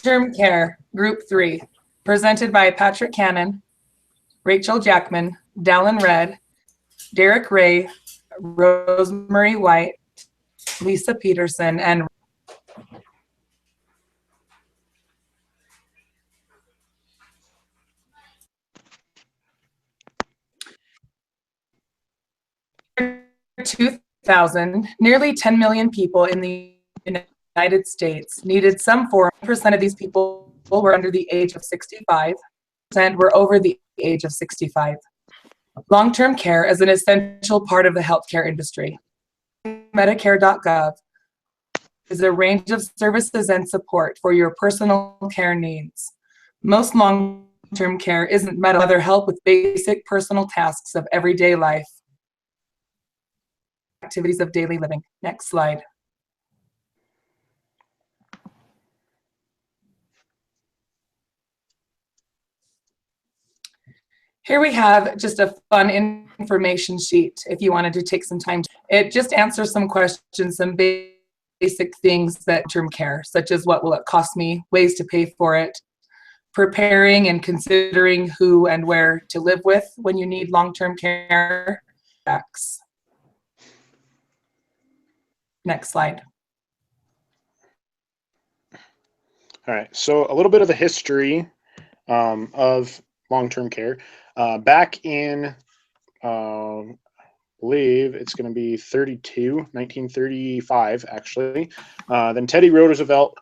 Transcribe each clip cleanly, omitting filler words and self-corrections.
Long-term care, Group 3, presented by Patrick Cannon, Rachel Jackman, Dallin Red, Derek Ray, Rosemary White, Lisa Peterson, and nearly 10 million people in the United States needed some form. 1% of these people were under the age of 65, and were over the age of 65. Long-term care is an essential part of the healthcare industry. Medicare.gov is a range of services and support for your personal care needs. Most long-term care isn't medical, other help with basic personal tasks of everyday life, activities of daily living. Next slide. Here we have just a fun information sheet if you wanted to take some time. It just answers some questions, some basic things that long-term care, such as what will it cost me, ways to pay for it, preparing and considering who and where to live with when you need long-term care. Next slide. All right, so a little bit of the history of long-term care. Back in, I believe it's going to be 1935, actually. Then Teddy Roosevelt,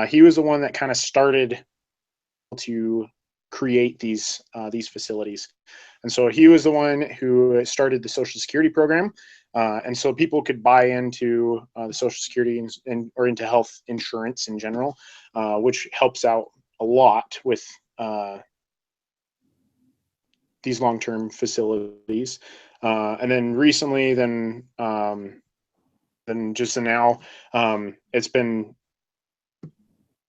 he was the one that kind of started to create these facilities. And so he was the one who started the Social Security program. And so people could buy into the Social Security or into health insurance in general, which helps out a lot with these long-term facilities. And then recently, then just now, it's been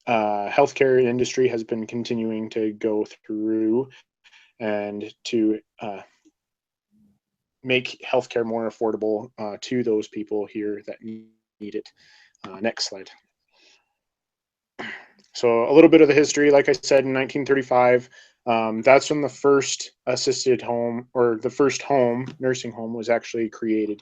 healthcare industry has been continuing to go through and to make healthcare more affordable to those people here that need it. Next slide. So a little bit of the history, like I said, in 1935, that's when the first assisted home, or the first nursing home was actually created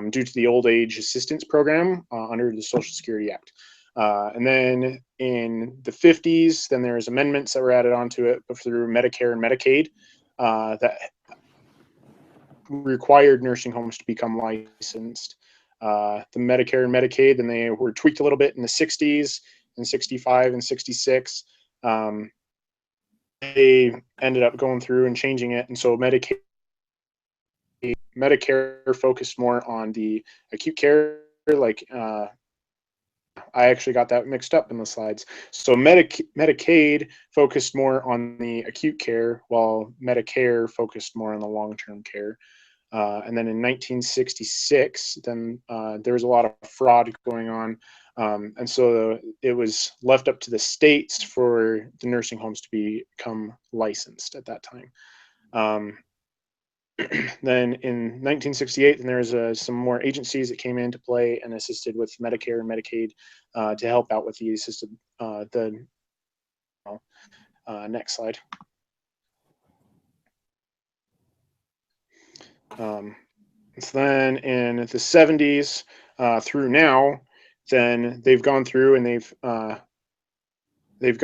due to the Old Age Assistance Program under the Social Security Act. And then in the 50s, then there's amendments that were added onto it through Medicare and Medicaid that required nursing homes to become licensed. The Medicare and Medicaid, then they were tweaked a little bit in the 60s, and 65 and 66. They ended up going through and changing it, and so Medicare focused more on the acute care, like I actually got that mixed up in the slides. So Medicaid focused more on the acute care, while Medicare focused more on the long-term care. And then in 1966, then there was a lot of fraud going on. And so it was left up to the states for the nursing homes to become licensed at that time. Then in 1968, then there's some more agencies that came into play and assisted with Medicare and Medicaid to help out with the assisted, next slide. So then in the 70s through now, then they've gone through and they've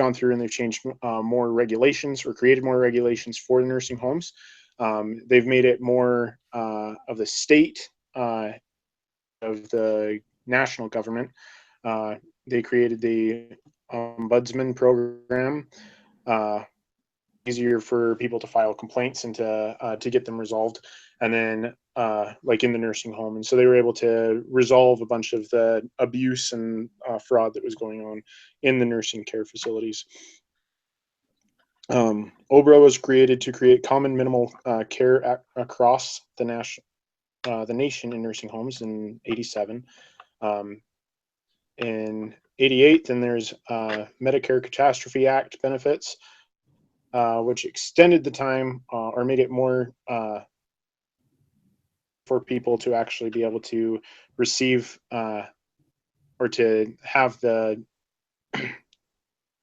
changed more regulations, or created more regulations for the nursing homes. They've made it more of the state of the national government. They created the ombudsman program, easier for people to file complaints and to get them resolved. And then like in the nursing home, and so they were able to resolve a bunch of the abuse and fraud that was going on in the nursing care facilities. OBRA was created to create common minimal care across the nation in nursing homes in '87. In '88, then there's Medicare Catastrophe Act benefits, which extended the time or made it more for people to actually be able to receive or to have the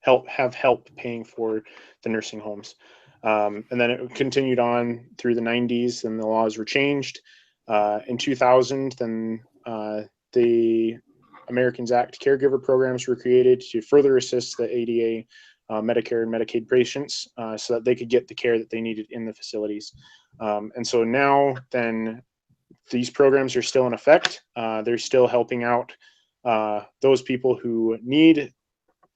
help paying for the nursing homes. And then it continued on through the 90s, and the laws were changed. In 2000, then the Americans Act caregiver programs were created to further assist the ADA, Medicare, and Medicaid patients so that they could get the care that they needed in the facilities. And so now, then, these programs are still in effect. They're still helping out those people who need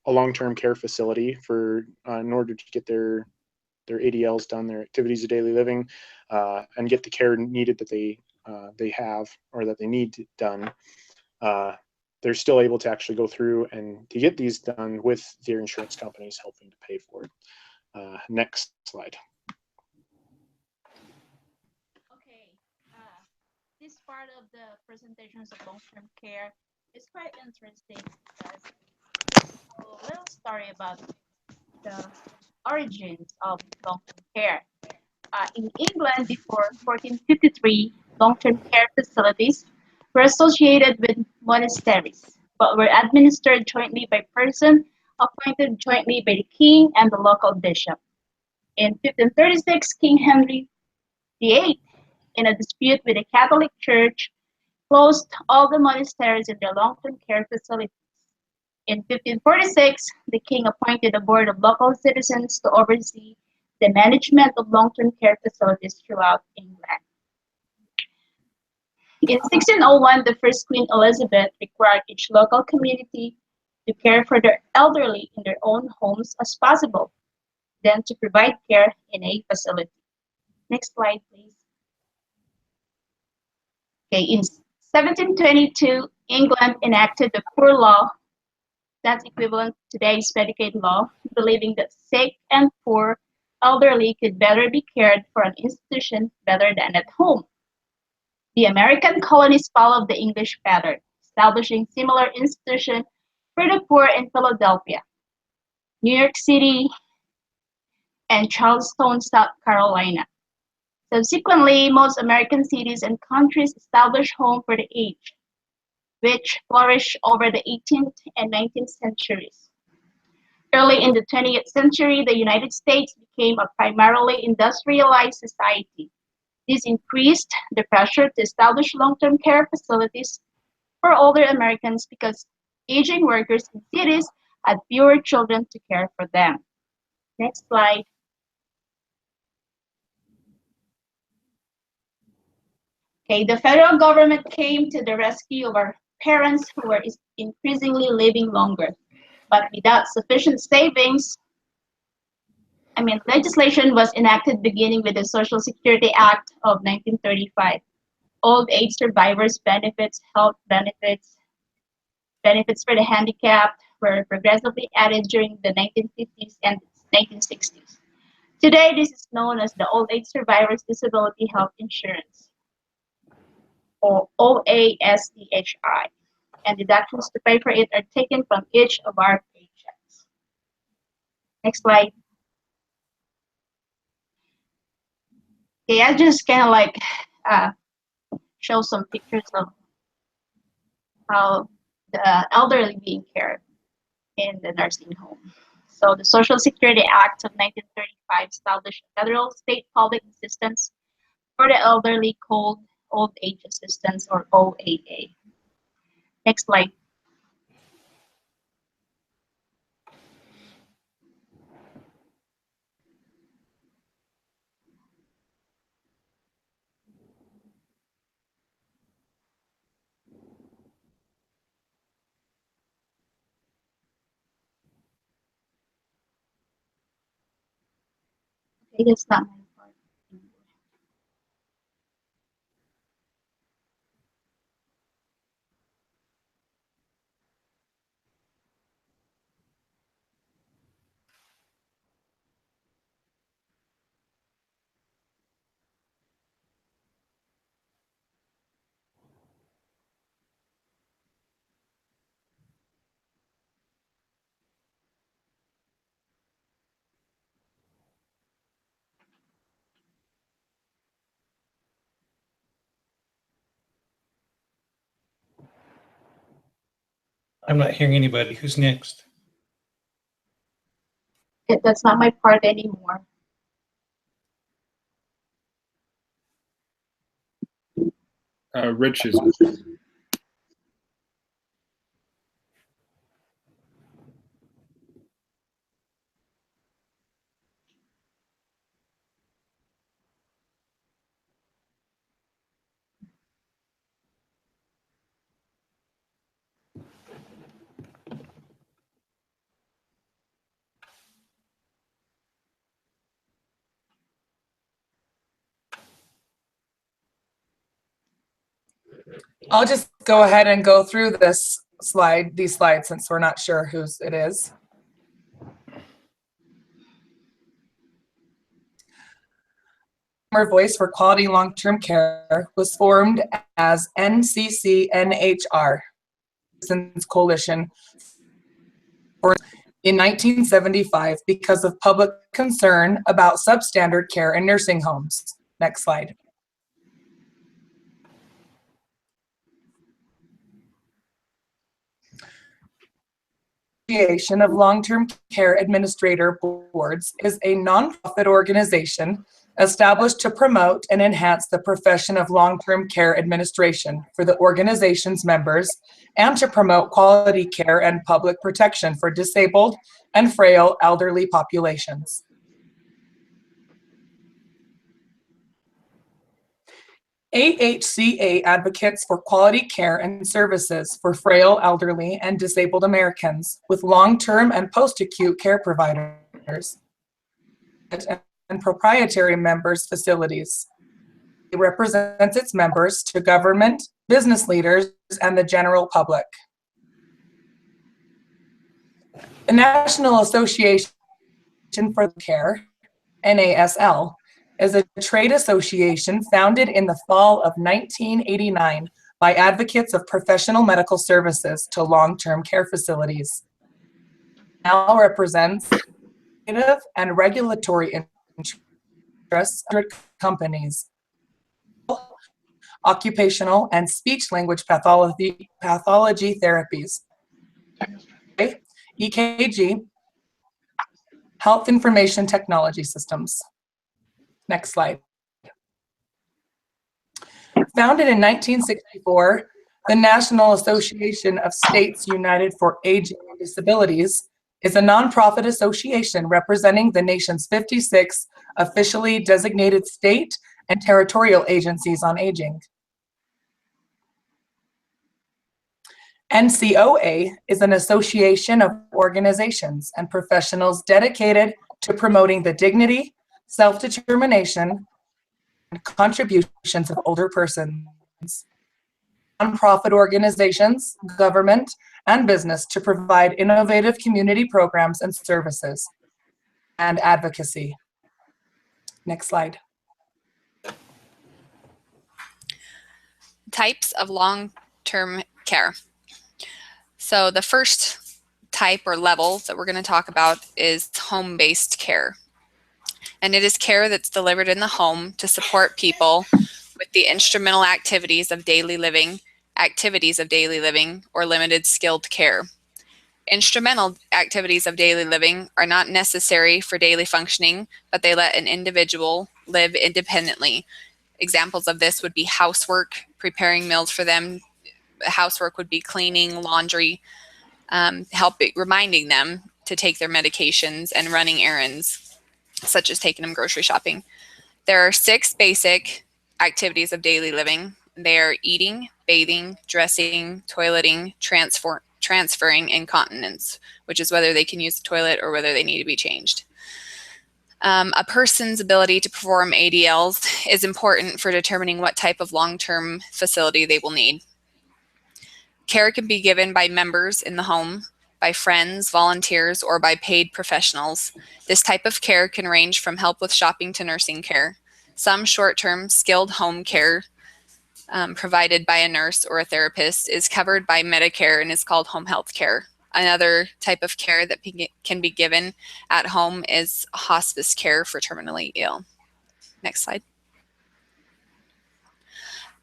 a long-term care facility for in order to get their ADLs done, their activities of daily living, and get the care needed that they have or that they need done. They're still able to actually go through and to get these done with their insurance companies helping to pay for it. Next slide. Okay, this part of the presentations of long-term care is quite interesting because a little story about the origins of long-term care. In England before 1453, long-term care facilities were associated with monasteries, but were administered jointly by person appointed jointly by the king and the local bishop. In 1536, King Henry VIII, in a dispute with the Catholic Church, closed all the monasteries and their long-term care facilities. In 1546, the king appointed a board of local citizens to oversee the management of long-term care facilities throughout England. In 1601, the first Queen Elizabeth required each local community to care for their elderly in their own homes as possible, then to provide care in a facility. Next slide, please. Okay, in 1722, England enacted the Poor Law, that's equivalent to today's Medicaid law, believing that sick and poor elderly could better be cared for an institution better than at home. The American colonies followed the English pattern, establishing similar institutions for the poor in Philadelphia, New York City, and Charleston, South Carolina. Subsequently, most American cities and countries established homes for the aged, which flourished over the 18th and 19th centuries. Early in the 20th century, the United States became a primarily industrialized society. This increased the pressure to establish long-term care facilities for older Americans because aging workers in cities had fewer children to care for them. Next slide. Okay, the federal government came to the rescue of our parents who were increasingly living longer, but without sufficient savings. Legislation was enacted beginning with the Social Security Act of 1935. Old age survivors benefits, health benefits, benefits for the handicapped were progressively added during the 1950s and 1960s. Today, this is known as the Old Age Survivors Disability Health Insurance, or OASDHI, and deductions to pay for it are taken from each of our paychecks. Next slide. Okay, I just kind of like show some pictures of how the elderly being cared in the nursing home. So the Social Security Act of 1935 established federal state public assistance for the elderly called Old Age Assistance, or OAA. Next slide. Okay, that's not my part. I'm not hearing anybody. Who's next? That's not my part anymore. Rich is. I'll just go ahead and go through these slides, since we're not sure whose it is. Our Voice for Quality Long-Term Care was formed as NCCNHR, Citizens Coalition, in 1975 because of public concern about substandard care in nursing homes. Next slide. Association of Long-Term Care Administrator Boards is a nonprofit organization established to promote and enhance the profession of long-term care administration for the organization's members and to promote quality care and public protection for disabled and frail elderly populations. AHCA advocates for quality care and services for frail, elderly, and disabled Americans with long-term and post-acute care providers and proprietary members' facilities. It represents its members to government, business leaders, and the general public. The National Association for Care, NASL, is a trade association founded in the fall of 1989 by advocates of professional medical services to long-term care facilities. Now represents and regulatory interests of companies, occupational and speech-language pathology therapies, EKG, health information technology systems. Next slide. Founded in 1964, the National Association of States United for Aging and Disabilities is a nonprofit association representing the nation's 56 officially designated state and territorial agencies on aging. NCOA is an association of organizations and professionals dedicated to promoting the dignity, self-determination, and contributions of older persons. Nonprofit organizations, government, and business to provide innovative community programs and services, and advocacy. Next slide. Types of long-term care. So the first type or level that we're going to talk about is home-based care. And it is care that's delivered in the home to support people with the instrumental activities of daily living, or limited skilled care. Instrumental activities of daily living are not necessary for daily functioning, but they let an individual live independently. Examples of this would be housework, preparing meals for them. Housework would be cleaning, laundry, reminding them to take their medications and running errands, such as taking them grocery shopping. There are 6 basic activities of daily living. They are eating, bathing, dressing, toileting, transferring, incontinence, which is whether they can use the toilet or whether they need to be changed. A person's ability to perform ADLs is important for determining what type of long-term facility they will need. Care can be given by members in the home, by friends, volunteers, or by paid professionals. This type of care can range from help with shopping to nursing care. Some short-term skilled home care provided by a nurse or a therapist is covered by Medicare and is called home health care. Another type of care that can be given at home is hospice care for terminally ill. Next slide.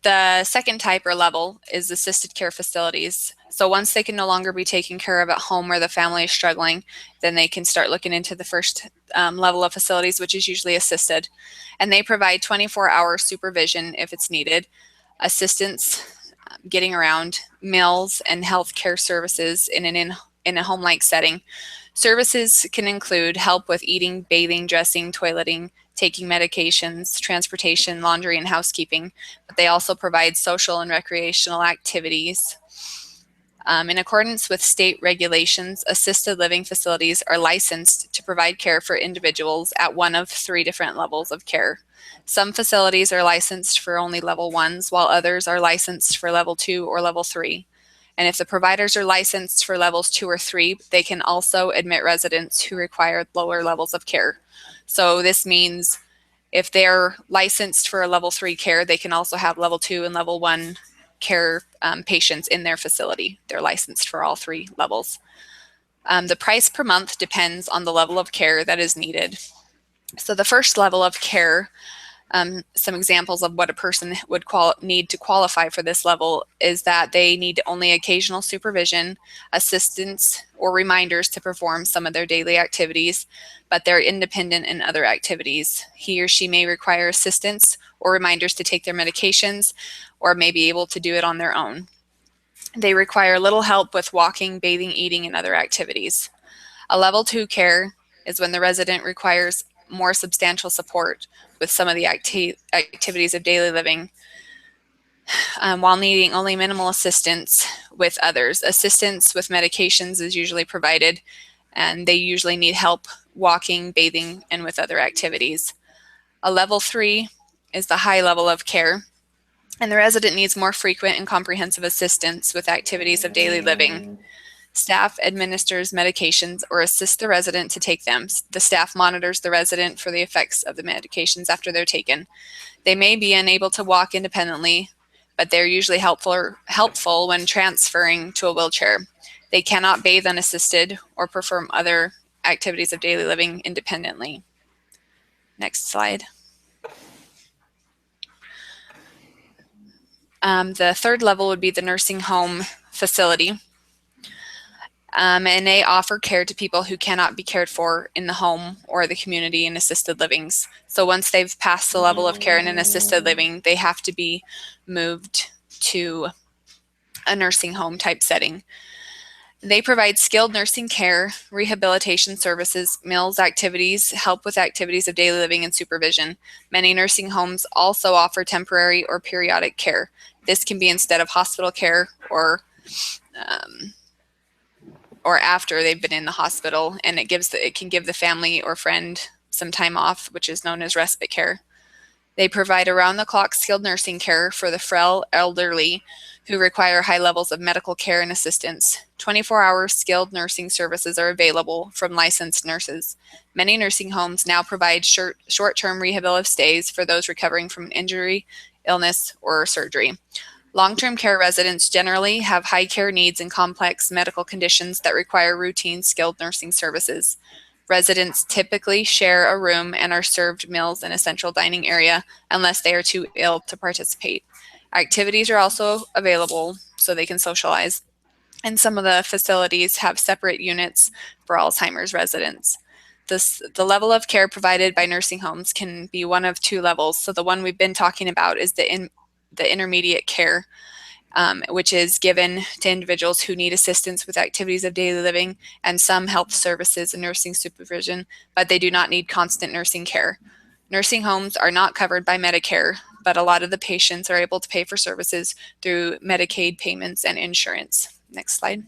The second type or level is assisted care facilities. So once they can no longer be taken care of at home where the family is struggling, then they can start looking into the first level of facilities, which is usually assisted. And they provide 24-hour supervision if it's needed, assistance, getting around, meals, and health care services in a home-like setting. Services can include help with eating, bathing, dressing, toileting, taking medications, transportation, laundry, and housekeeping, but they also provide social and recreational activities. In accordance with state regulations, assisted living facilities are licensed to provide care for individuals at one of 3 different levels of care. Some facilities are licensed for only level 1s, while others are licensed for level 2 or level 3. And if the providers are licensed for levels 2 or 3, they can also admit residents who require lower levels of care. So this means if they're licensed for a level 3 care, they can also have level 2 and level 1 care patients in their facility. They're licensed for all 3 levels. The price per month depends on the level of care that is needed. So the first level of care, some examples of what a person would need to qualify for this level is that they need only occasional supervision, assistance, or reminders to perform some of their daily activities, but they're independent in other activities. He or she may require assistance or reminders to take their medications, or may be able to do it on their own. They require little help with walking, bathing, eating, and other activities. A level 2 care is when the resident requires more substantial support with some of the activities of daily living, while needing only minimal assistance with others. Assistance with medications is usually provided, and they usually need help walking, bathing, and with other activities. A level 3 is the high level of care, and the resident needs more frequent and comprehensive assistance with activities of daily living. Staff administers medications or assists the resident to take them. The staff monitors the resident for the effects of the medications after they're taken. They may be unable to walk independently, but they're usually helpful when transferring to a wheelchair. They cannot bathe unassisted or perform other activities of daily living independently. Next slide. The third level would be the nursing home facility. And they offer care to people who cannot be cared for in the home or the community in assisted livings. So once they've passed the level of care in an assisted living, they have to be moved to a nursing home type setting. They provide skilled nursing care, rehabilitation services, meals, activities, help with activities of daily living, and supervision. Many nursing homes also offer temporary or periodic care. This can be instead of hospital care or after they've been in the hospital, and it can give the family or friend some time off, which is known as respite care. They provide around-the-clock skilled nursing care for the frail elderly who require high levels of medical care and assistance. 24-hour skilled nursing services are available from licensed nurses. Many nursing homes now provide short-term rehabilitative stays for those recovering from an injury, illness, or surgery. Long-term care residents generally have high care needs and complex medical conditions that require routine skilled nursing services. Residents typically share a room and are served meals in a central dining area unless they are too ill to participate. Activities are also available so they can socialize, and some of the facilities have separate units for Alzheimer's residents. The level of care provided by nursing homes can be one of 2 levels. So the one we've been talking about is the intermediate care, which is given to individuals who need assistance with activities of daily living and some health services and nursing supervision, but they do not need constant nursing care. Nursing homes are not covered by Medicare, but a lot of the patients are able to pay for services through Medicaid payments and insurance. Next slide.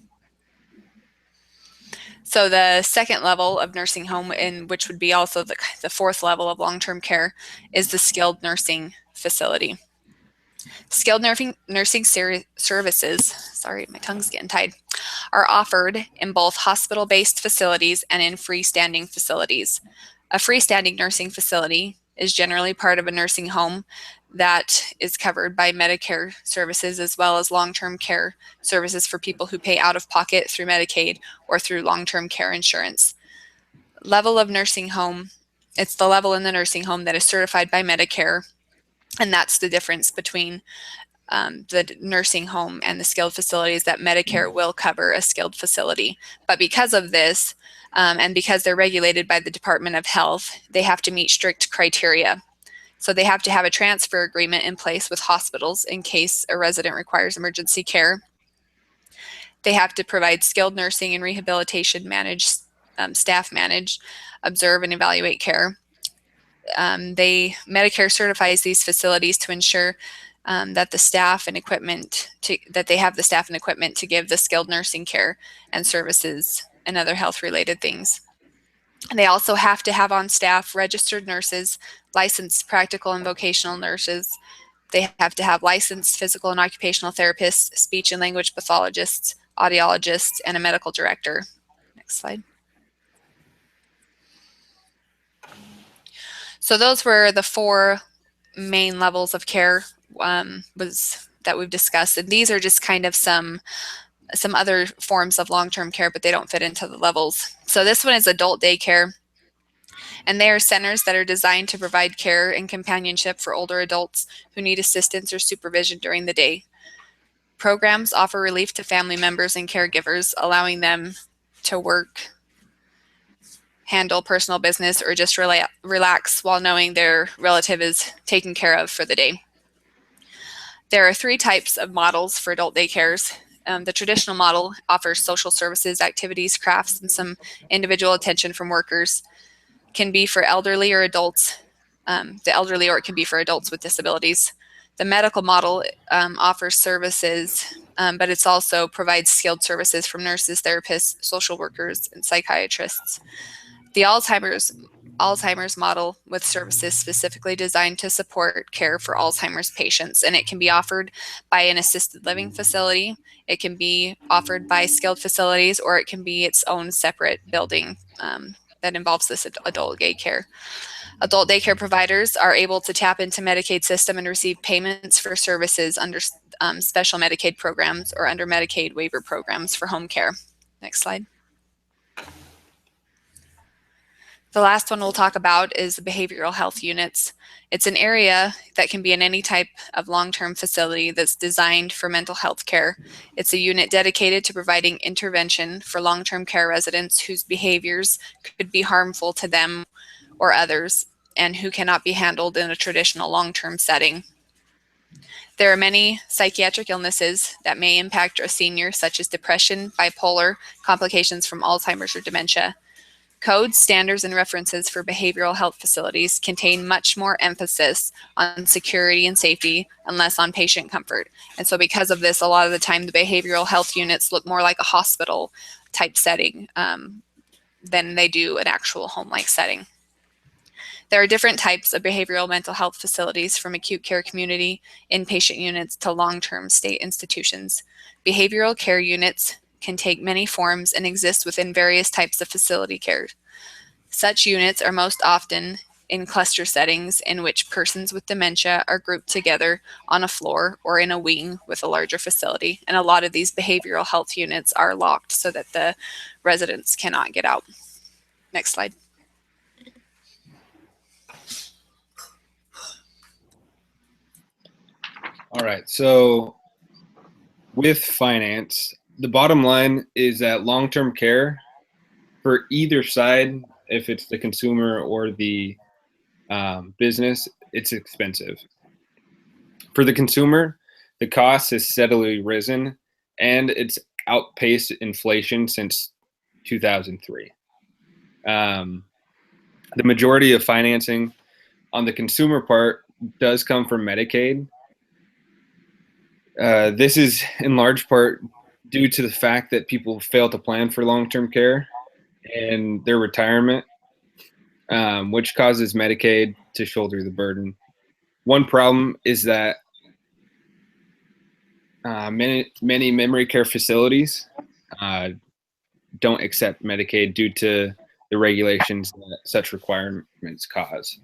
So the second level of nursing home, which would be also the fourth level of long-term care, is the skilled nursing facility. Skilled nursing services, sorry, my tongue's getting tied, are offered in both hospital-based facilities and in freestanding facilities. A freestanding nursing facility is generally part of a nursing home that is covered by Medicare services, as well as long-term care services for people who pay out of pocket through Medicaid or through long-term care insurance. Level of nursing home, it's the level in the nursing home that is certified by Medicare And that's the difference between the nursing home and the skilled facilities, that Medicare will cover a skilled facility. But because of this, and because they're regulated by the Department of Health, they have to meet strict criteria. So they have to have a transfer agreement in place with hospitals in case a resident requires emergency care. They have to provide skilled nursing and rehabilitation staff manage, observe, and evaluate care. Medicare certifies these facilities to ensure that the staff and equipment that they have the staff and equipment to give the skilled nursing care and services and other health related things. And they also have to have on staff registered nurses, licensed practical and vocational nurses. They have to have licensed physical and occupational therapists, speech and language pathologists, audiologists, and a medical director. Next slide. So those were the 4 main levels of care that we've discussed. And these are just kind of some other forms of long-term care, but they don't fit into the levels. So this one is adult daycare. And they are centers that are designed to provide care and companionship for older adults who need assistance or supervision during the day. Programs offer relief to family members and caregivers, allowing them to work, handle personal business, or just relax while knowing their relative is taken care of for the day. There are 3 types of models for adult daycares. The traditional model offers social services, activities, crafts, and some individual attention from workers. Can be for elderly or adults, the elderly, or it can be for adults with disabilities. The medical model offers services, but it's also provides skilled services from nurses, therapists, social workers, and psychiatrists. The Alzheimer's model with services specifically designed to support care for Alzheimer's patients, and it can be offered by an assisted living facility, it can be offered by skilled facilities, or it can be its own separate building that involves this adult daycare. Adult daycare providers are able to tap into Medicaid system and receive payments for services under special Medicaid programs or under Medicaid waiver programs for home care. Next slide. The last one we'll talk about is behavioral health units. It's an area that can be in any type of long-term facility that's designed for mental health care. It's a unit dedicated to providing intervention for long-term care residents whose behaviors could be harmful to them or others and who cannot be handled in a traditional long-term setting. There are many psychiatric illnesses that may impact a senior, such as depression, bipolar, complications from Alzheimer's or dementia. Codes, standards, and references for behavioral health facilities contain much more emphasis on security and safety and less on patient comfort. And so because of this, a lot of the time the behavioral health units look more like a hospital type setting than they do an actual home-like setting. There are different types of behavioral mental health facilities, from acute care community, inpatient units, to long-term state institutions. Behavioral care units can take many forms and exist within various types of facility care. Such units are most often in cluster settings in which persons with dementia are grouped together on a floor or in a wing with a larger facility. And a lot of these behavioral health units are locked so that the residents cannot get out. Next slide. All right. So with finance, the bottom line is that long-term care for either side, if it's the consumer or the business, it's expensive. For the consumer, the cost has steadily risen and it's outpaced inflation since 2003. The majority of financing on the consumer part does come from Medicaid. This is in large part due to the fact that people fail to plan for long-term care and their retirement, which causes Medicaid to shoulder the burden. One problem is that many memory care facilities don't accept Medicaid due to the regulations that such requirements cause.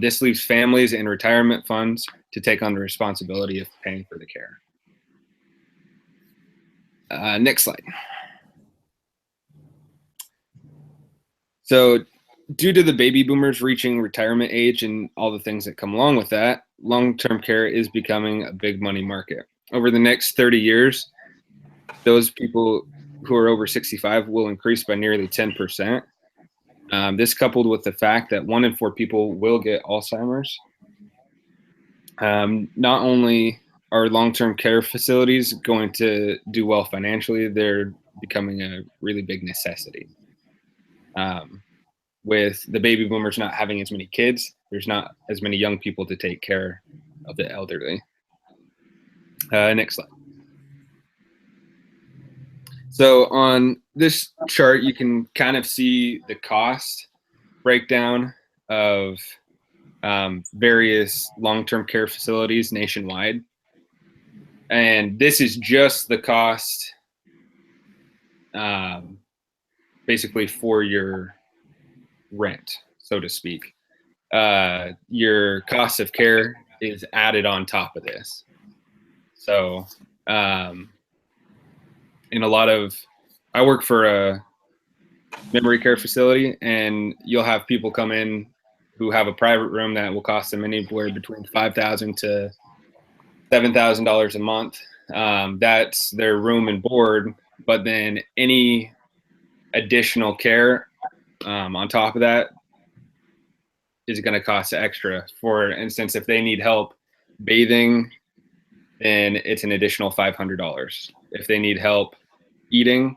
This leaves families and retirement funds to take on the responsibility of paying for the care. Next slide. So due to the baby boomers reaching retirement age and all the things that come along with that, long-term care is becoming a big money market. Over the next 30 years, those people who are over 65 will increase by nearly 10%. This coupled with the fact that 1 in 4 people will get Alzheimer's. Not only are long-term care facilities going to do well financially, they're becoming a really big necessity. With the baby boomers not having as many kids, there's not as many young people to take care of the elderly. Next slide. So on this chart, you can kind of see the cost breakdown of various long-term care facilities nationwide. And this is just the cost basically for your rent, so to speak. Your cost of care is added on top of this. So in a lot of, I work for a memory care facility, and you'll have people come in who have a private room that will cost them anywhere between $5,000 to $7,000 a month. That's their room and board, but then any additional care on top of that is going to cost extra. For instance, if they need help bathing, then it's an additional $500. If they need help eating,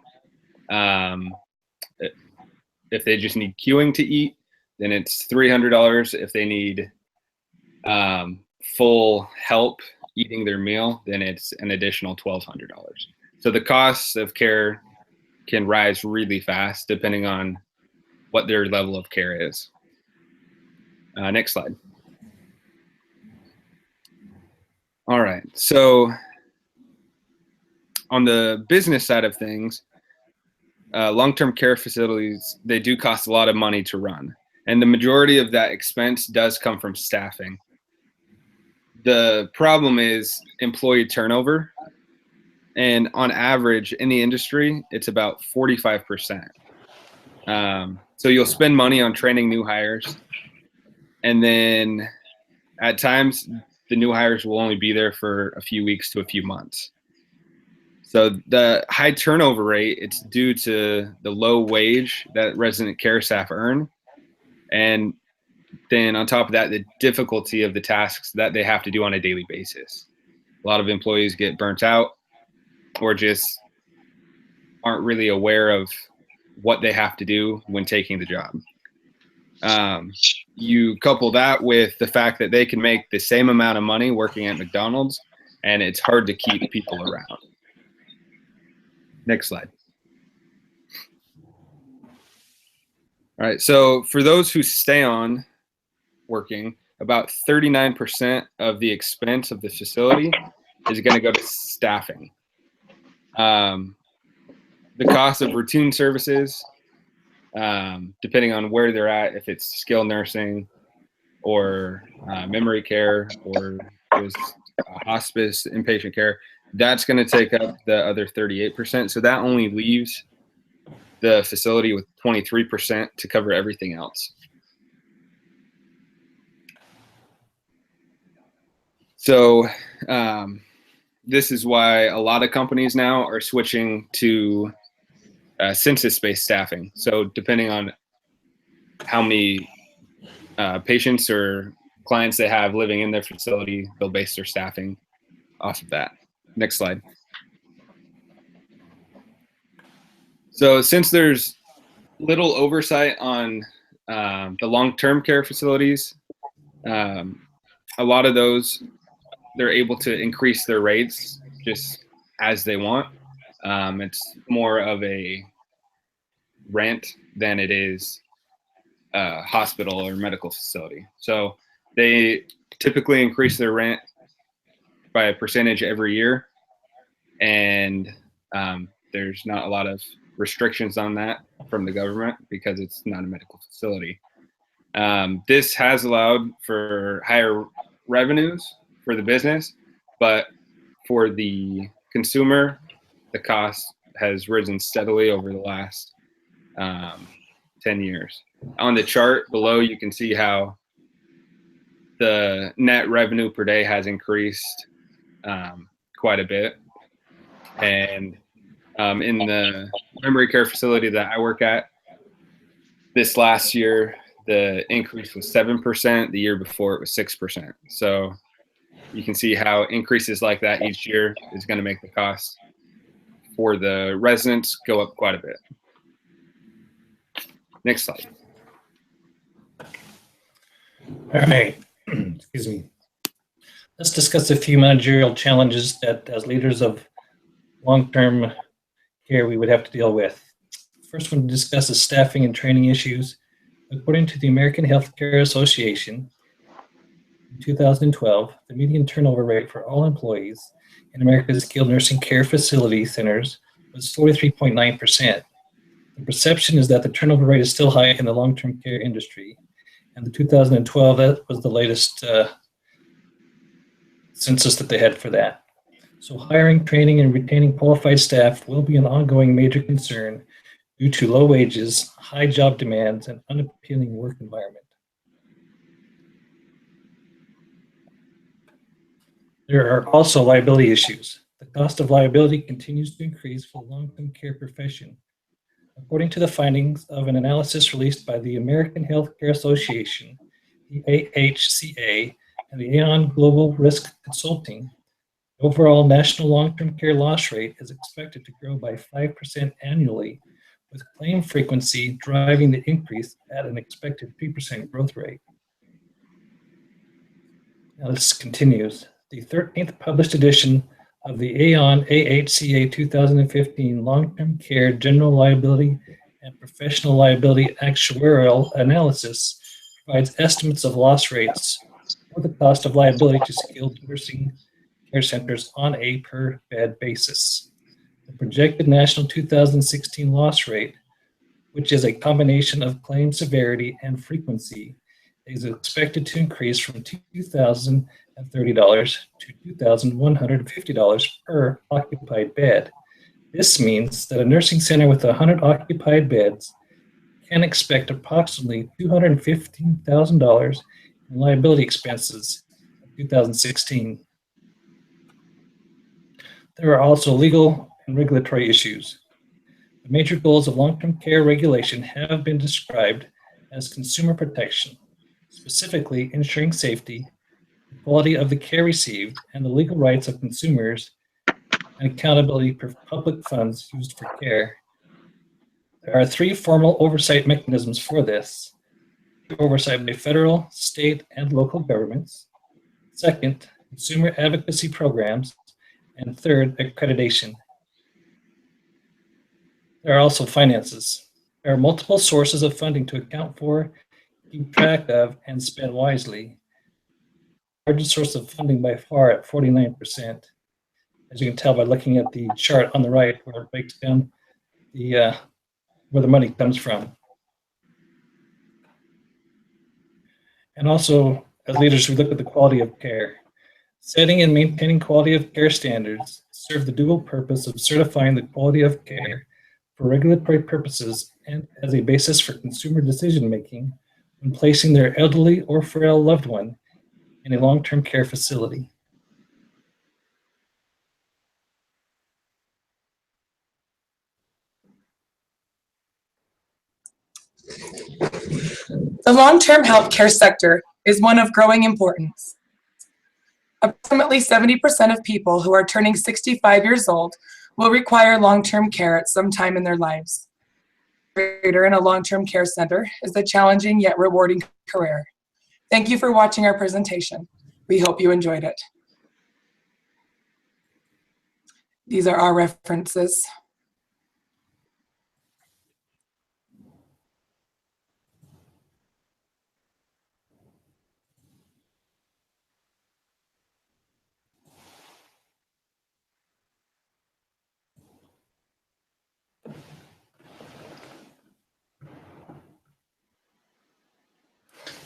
if they just need queuing to eat, then it's $300. If they need full help eating their meal, then it's an additional $1,200. So the costs of care can rise really fast depending on what their level of care is. Next slide. All right, so on the business side of things, long-term care facilities, they do cost a lot of money to run. And the majority of that expense does come from staffing. The problem is employee turnover. And on average in the industry, it's about 45%. So you'll spend money on training new hires. And then at times, the new hires will only be there for a few weeks to a few months. So the high turnover rate, it's due to the low wage that resident care staff earn. And then on top of that, the difficulty of the tasks that they have to do on a daily basis. A lot of employees get burnt out or just aren't really aware of what they have to do when taking the job. You couple that with the fact that they can make the same amount of money working at McDonald's, and it's hard to keep people around. Next slide. All right, so for those who stay on working, about 39% of the expense of the facility is going to go to staffing. The cost of routine services, depending on where they're at, if it's skilled nursing or memory care or just hospice, inpatient care, that's going to take up the other 38%. So that only leaves the facility with 23% to cover everything else. So this is why a lot of companies now are switching to census-based staffing. So depending on how many patients or clients they have living in their facility, they'll base their staffing off of that. Next slide. So since there's little oversight on the long-term care facilities, a lot of those, they're able to increase their rates just as they want. It's more of a rent than it is a hospital or medical facility. So they typically increase their rent by a percentage every year, and there's not a lot of restrictions on that from the government because it's not a medical facility. This has allowed for higher revenues for the business, but for the consumer, the cost has risen steadily over the last 10 years. on the chart below, you can see how the net revenue per day has increased quite a bit. And in the memory care facility that I work at, this last year, the increase was 7%. The year before, it was 6%. So you can see how increases like that each year is going to make the cost for the residents go up quite a bit. Next slide. All right, excuse me. Let's discuss a few managerial challenges that as leaders of long-term care we would have to deal with. First one to discuss is staffing and training issues. According to the American Healthcare Association, in 2012, the median turnover rate for all employees in America's skilled nursing care facility centers was 43.9%. The perception is that the turnover rate is still high in the long-term care industry. And the 2012, that was the latest census that they had for that. So hiring, training, and retaining qualified staff will be an ongoing major concern due to low wages, high job demands, and unappealing work environment. There are also liability issues. The cost of liability continues to increase for the long-term care profession. According to the findings of an analysis released by the American Healthcare Association, the AHCA, and the Aon Global Risk Consulting, the overall national long-term care loss rate is expected to grow by 5% annually, with claim frequency driving the increase at an expected 3% growth rate. Now this continues. The 13th published edition of the Aon AHCA 2015 Long-Term Care General Liability and Professional Liability Actuarial Analysis provides estimates of loss rates for the cost of liability to skilled nursing care centers on a per bed basis. The projected national 2016 loss rate, which is a combination of claim severity and frequency, is expected to increase from $2,030 to $2,150 per occupied bed. This means that a nursing center with 100 occupied beds can expect approximately $215,000 in liability expenses in 2016. There are also legal and regulatory issues. The major goals of long-term care regulation have been described as consumer protection, specifically ensuring safety, the quality of the care received, and the legal rights of consumers, and accountability for public funds used for care. There are three formal oversight mechanisms for this: oversight by federal, state, and local governments; second, consumer advocacy programs; and third, accreditation. There are also finances. There are multiple sources of funding to account for, keep track of, and spend wisely. The largest source of funding by far at 49%. As you can tell by looking at the chart on the right, where it breaks down the where the money comes from. And also, as leaders, we look at the quality of care. Setting and maintaining quality of care standards serve the dual purpose of certifying the quality of care for regulatory purposes and as a basis for consumer decision-making when placing their elderly or frail loved one in a long-term care facility. The long-term healthcare sector is one of growing importance. Approximately 70% of people who are turning 65 years old will require long-term care at some time in their lives. Operator in a long-term care center is a challenging yet rewarding career. Thank you for watching our presentation. We hope you enjoyed it. These are our references.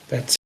That's